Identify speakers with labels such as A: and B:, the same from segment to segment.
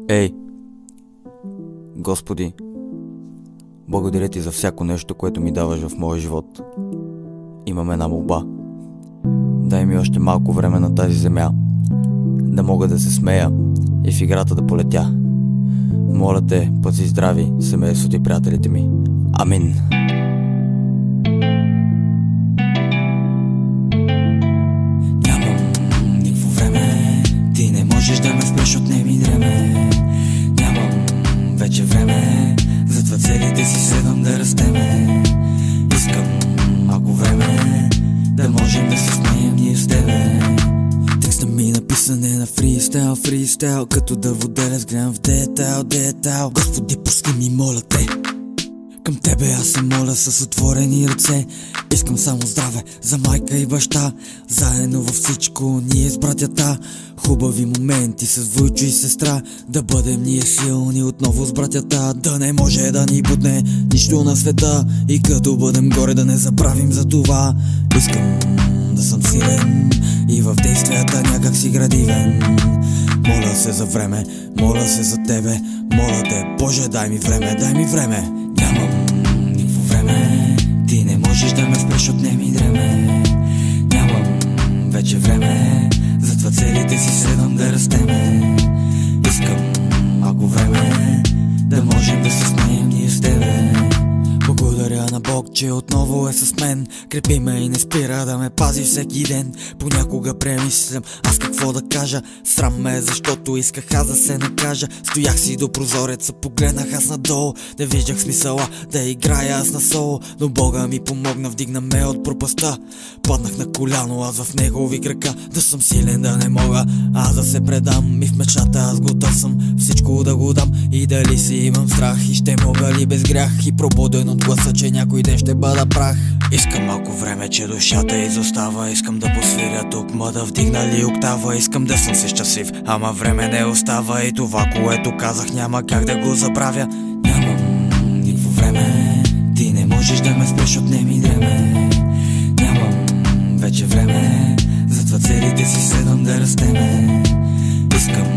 A: Ей, Господи, благодаря Ти за всяко нещо, което ми даваш в моя живот. Имам една молба. Дай ми още малко време на тази земя, да мога да се смея и в играта да полетя. Моля Те, пази здрави семейството и приятелите ми. Амин.
B: Нямам никакво време, ти не можеш да ме спреш, отнеми дреме. Нямам вече време, затова целите си следвам да растеме. Искам малко време, да можем да се смеем ние с тебе. Текстът ми написане на фристайл, като дърводелец гледам в детайл. Господи, пусти ми, моля Те. Към Тебе аз се моля с отворени ръце. Искам само здраве за майка и баща. Заедно във всичко ние с братята. Хубави моменти с Войчо и сестра. Да бъдем ние силни отново с братята. Да не може да ни бутне нищо на света. И като бъдем горе да не забравим за това. Искам да съм силен и в действията някак си градивен. Моля се за време, моля се за Тебе. Моля Те, Боже, дай ми време. Нямам никакво време, ти не можеш да ме спреш, отнеми дреме. Нямам вече време, затова целите си следвам да растеме. Искам малко време, да можем да се смеем ние с Тебе. Благодаря на Бог, че отново е с мен. Крепи ме и не спира да ме пази всеки ден. Понякога премислям аз какво да кажа. Срам ме, защото исках аз да се накажа. Стоях си до прозореца, погледнах аз надолу. Не виждах смисъла да играя аз на соло. Но Бога ми помогна, вдигна ме от пропаста. Паднах на коляно, аз в негови крака. Да съм силен, да не мога аз да се предам. И в мечтата аз готов съм всичко да го дам. И дали си имам страх и ще мога ли без грях. И пробуден от гласа, че някой ден ще бъда прах. Искам малко време, че душата изостава. Искам да посвиря тук, ма да вдигна ли октава. Искам да съм си щастлив, ама време не остава. И това, което казах, няма как да го забравя. Нямам никакво време, ти не можеш да ме спреш, отнеми дреме. Нямам вече време, затова целите си следвам да растеме. Искам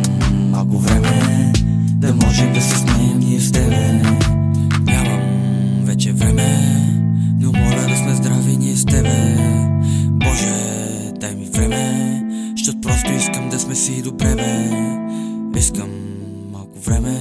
B: малко време, да можем да се смеем ние с Тебе. Нямам вече време, но моля да сме здрави ние с Тебе. Боже, дай ми време, защото просто искам да сме си добре, бе. Искам малко време,